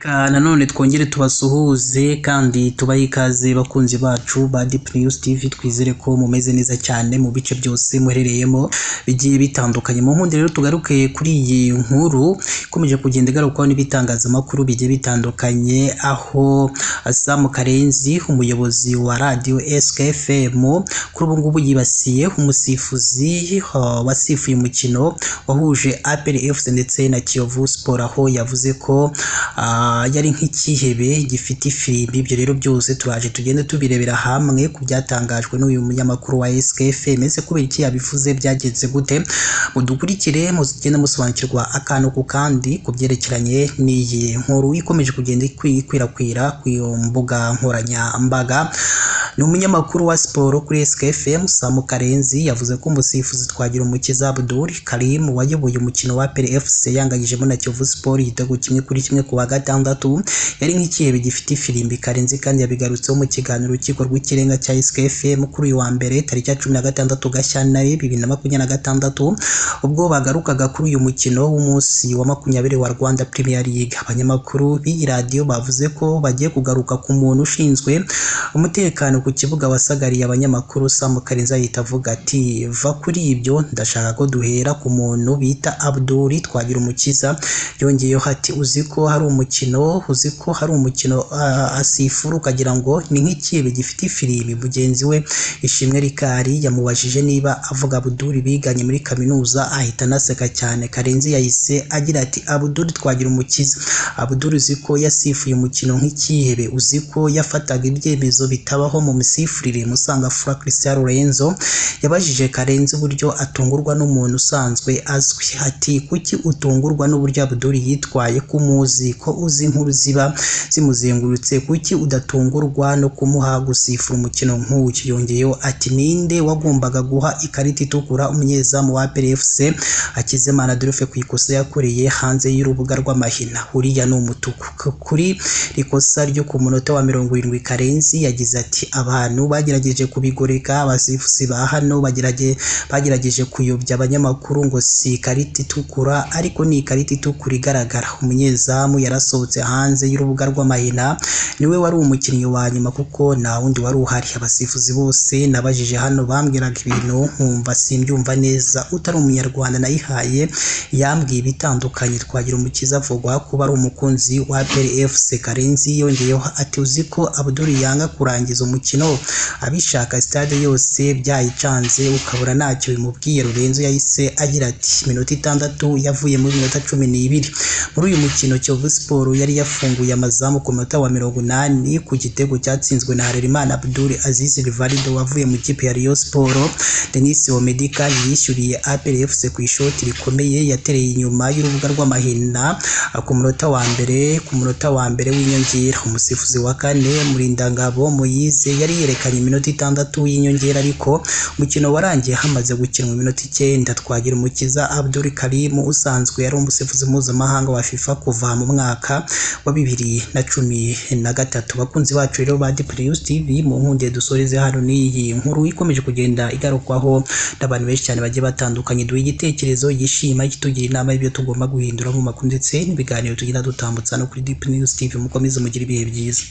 Nanone twongere tubasuhuze kandi tubahe ikaze bakunzi bacu ba Deep News TV, twizere ko mumeze neza cyane mu bice byose muherereyemo bigiye bitandukanye. Mu nkundi rero tugaruke kuri iyi nkuru ikomeje kugenda igarukwaho n'ibitangazamakuru bigiye bitandukanye, aho Sam Karenzi umuyobozi wa radio SKFM kuri ubu ngubu yibasiye umusifuzi wasifuye umukino wahuje APR FC ndetse na Kiyovu Sport, aho yavuze ko yari nk'ikihebe gifite ifirimbi. Ibyo rero byose turaje tugende tubirebera hamwe ku byatangajwe n'uyu munyamakuru wa SKFM. Ese kubera iki yabivuze, byagenze gute? Mudukurikire muzigende musobanukirwa akantu ku kandi ku byerekeranye n'iyi nkuru ikomeje kugenda ikwirakwira ku mbuga nkoranyambaga. Ni umunyamakuru wa siporo kuri SKFM Sam Karenzi yavuze ko umusifuzi Twagirumukiza Abdul Karim wayoboye umukino wa APR FC yanganyijemo na Kiyovu Sport igitego 1-1 ku wa gatandatu yari nk'ikihebe gifite ifirimbi. Karenzi kandi yabigarutseho mu kiganiro urukiko rw'ikirenga cya SKFM kuri uyu wa mbere tariki ya 16 Gashyantare 2026 ubwo bagarukaga kuri uyu mukino w'umunsi wa 20 wa Rwanda Premier League. Abanyamakuru b'iyi radio bavuze ko bagiye kugaruka ku muntu ushinzwe umutekano ku kibuga wasagariye abanyamakuru. Sam Karenzi ahita avuga ati va kuri ibyo, ndashaka ko duhera ku muntu bita Abdul Twagirumukiza. Yongeyeho ati uziko hari umukino asifura ukagira ngo ni nk'ikihebe gifite ifirimbi. Mugenzi we Ishimwe Rikari yamubajije niba avuga Abdul biganye muri kaminuza, ahita anaseka cyane. Karenzi yahise agira ati Abdul Twagirumukiza, Abdul uziko yasifuye umukino nk'ikihebe, uziko yafataga ibyemezo bitabaho mu misifurire. Musangafura Cristiano Lorenzo yabajije Karenzi uburyo atungurwa n'umuntu usanzwe azwi. Ati kuki utungurwa n'uburyo Abdul yitwaye, kumuzi ko uzi inkuru ziba zimuzengurutse, kuki udatungurwa no kumuha gusifura umukino nk'uyu? Yongeyeho ati ninde wagombaga guha ikarita itukura umunyezamu wa APR FC Hakizimana Adolphe ku ikosa yakoreye hanze y'urubuga rw'amahina? Uriya ni umutuku. Kuri ikosa ryo ku munota wa 70 Karenzi yagize ati abantu bagerageje kubigoreka, abasifuzi ba hano bagerageje kuyobya abanyamakuru ngo si ikarita itukura, ariko ni ikarita itukura igaragara. Umunyezamu yarasohotse hanze y'urubuga rw'amahina, niwe wari umukinnyi wa nyuma kuko nta wundi wari uhari. Abasifuzi bose nabajije hano bambwiraga ibintu nkumva simbyumva neza, utari umunyarwanda nayihaye yambwiye bitandukanye. Twagirumukiza avugwa kuba ari umukunzi wa APR FC. Karenzi yongeyeho ati uziko Abdul yanga kurangiza umukino abishaka stade yose byayicanze ukabura ntacyo bimubwiye. Lorenzo yahise agira ati minota 6 yavuye muri minota 12. Muri uyu mukino Kiyovu Sport yari yafunguye amazamu ku munota wa 80 ku gitego cyatsinzwe na Harerimana Abdul Aziz Rivaldo wavuye mu kipe ya Rayon Sport. Denis Omedika yishyuriye APR FC ku ishoti rikomeye yatereye inyuma y'urubuga rw'amahina ku munota wa mbere w'inyongera. Umusifuzi wa kane Murindangabo Moyize yari yerekanye iminota 6 y'inyongera, ariko umukino warangiye hamaze gukinwa iminota 9. Twagirumukiza Abdul Karim usanzwe yari umusifuzi mpuzamahanga wa FIFA kuva mu mwaka wa 2013. Bakunzi bacu rero ba Deep News TV, mu nkunde dusoreze hano n'iyi nkuru ikomeje kugenda igarukwaho n'abantu benshi cyane bagiye batandukanye. Duhe igitekerezo, yishima, kitugira inama y'ibyo tugomba guhindura mu makuru ndetse n'ibiganiro tugenda dutambutsa no kuri Deep News TV. Mukomeze mugire ibihe byiza.